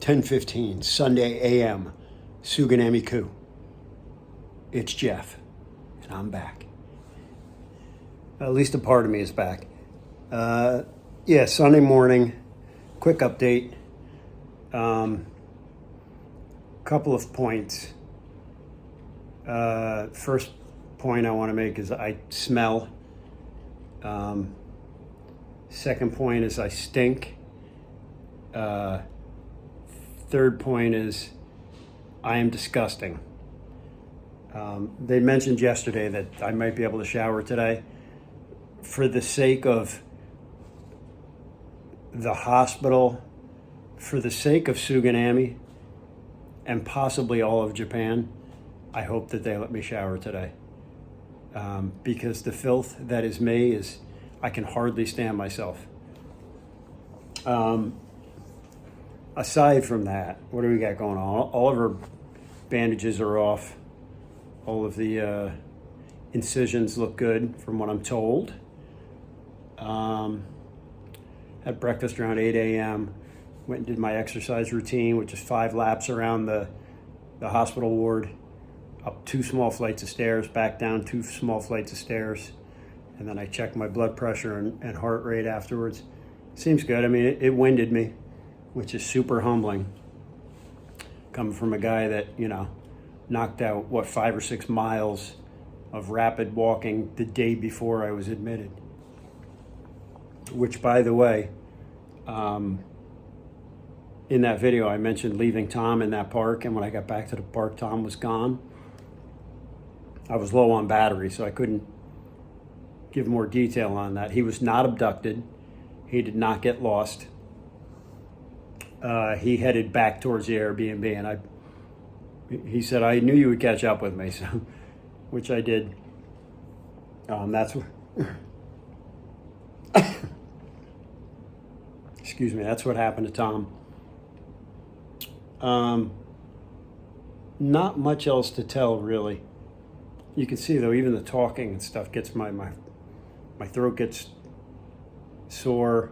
10:15 Sunday a.m. Suganami Ku. It's Jeff, and I'm back. At least a part of me is back. Sunday morning, quick update. Couple of points. First point I want to make is I smell. Second point is I stink. Third point is I am disgusting. They mentioned yesterday that I might be able to shower today. For the sake of the hospital, for the sake of Suganami, and possibly all of Japan, I hope that they let me shower today. Because the filth that is me I can hardly stand myself. Aside from that, what do we got going on? All of our bandages are off. All of the incisions look good from what I'm told. Had breakfast around 8 a.m. Went and did my exercise routine, which is 5 laps around the hospital ward, up 2 small flights of stairs, back down 2 small flights of stairs. And then I checked my blood pressure and heart rate afterwards. Seems good. I mean, it winded me, which is super humbling. Coming from a guy that, knocked out, 5 or 6 miles of rapid walking the day before I was admitted. Which, by the way, in that video, I mentioned leaving Tom in that park, and when I got back to the park, Tom was gone. I was low on battery, so I couldn't give more detail on that. He was not abducted. He did not get lost. He headed back towards the Airbnb, and he said, I knew you would catch up with me, so, which I did. Excuse me, that's what happened to Tom. Not much else to tell, really. You can see, though, even the talking and stuff gets my throat gets sore,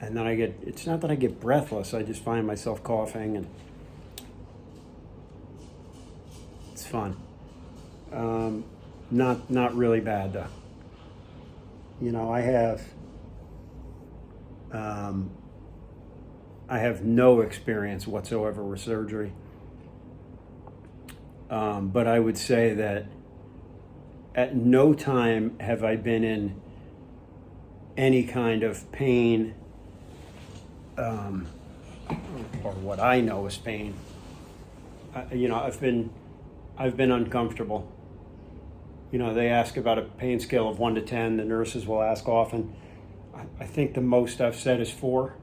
and then it's not that I get breathless, I just find myself coughing, and it's fun. Not really bad, though. I have no experience whatsoever with surgery. But I would say that at no time have I been in any kind of pain, or what I know is pain. I've been uncomfortable. They ask about a pain scale of 1 to 10. The nurses will ask often. I think the most I've said is 4.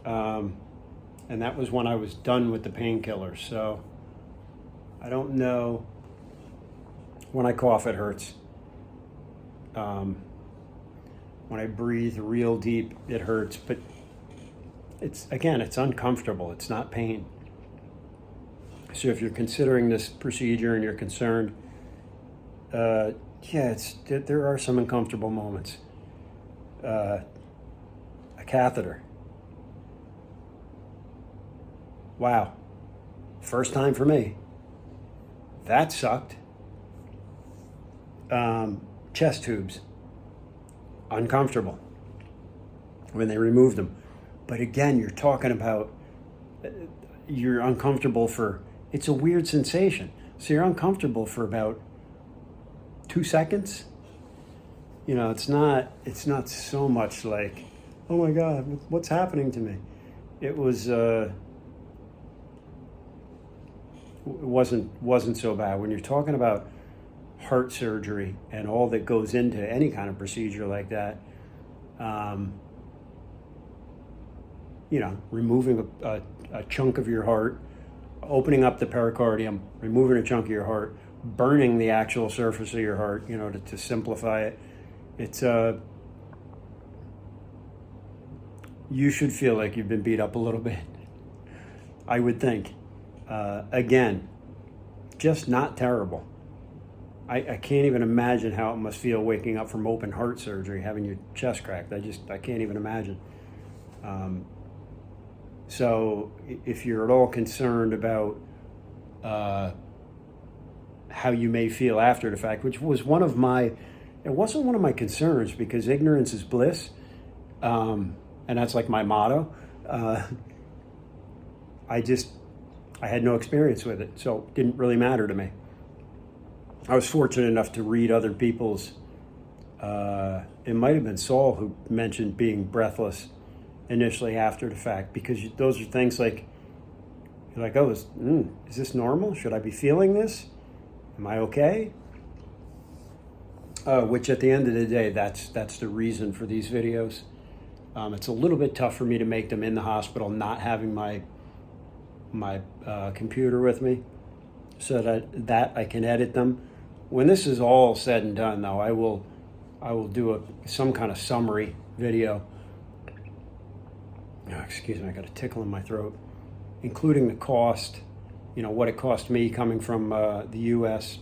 And that was when I was done with the painkillers. So I don't know. When I cough, it hurts. When I breathe real deep, it hurts. But it's uncomfortable. It's not pain. So if you're considering this procedure and you're concerned, there are some uncomfortable moments. A catheter. Wow. First time for me. That sucked. Chest tubes. Uncomfortable when they removed them. But again, you're talking about you're uncomfortable it's a weird sensation. So you're uncomfortable for about 2 seconds. It's not so much like, oh my God, what's happening to me? It was, it wasn't so bad. When you're talking about heart surgery and all that goes into any kind of procedure like that, removing a chunk of your heart, opening up the pericardium, removing a chunk of your heart, burning the actual surface of your heart, to simplify it. It's you should feel like you've been beat up a little bit, I would think. Again, just not terrible. I can't even imagine how it must feel waking up from open heart surgery, having your chest cracked. I can't even imagine. So if you're at all concerned about how you may feel after the fact, which was it wasn't one of my concerns, because ignorance is bliss, and that's like my motto. I had no experience with it, so it didn't really matter to me. I was fortunate enough to read other people's, it might have been Saul who mentioned being breathless initially after the fact, because those are things like, you're like, oh, is this normal? Should I be feeling this? Am I okay? Which at the end of the day, that's the reason for these videos. It's a little bit tough for me to make them in the hospital, not having my computer with me, so that I can edit them. When this is all said and done, though, I will do some kind of summary video. Oh, excuse me, I got a tickle in my throat, including the cost, what it cost me coming from the U.S.,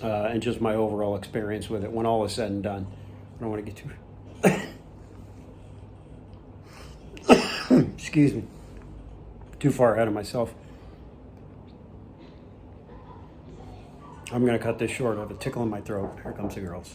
and just my overall experience with it when all is said and done. I don't want to get too excuse me, too far ahead of myself. I'm going to cut this short. I have a tickle in my throat. Here comes the girls.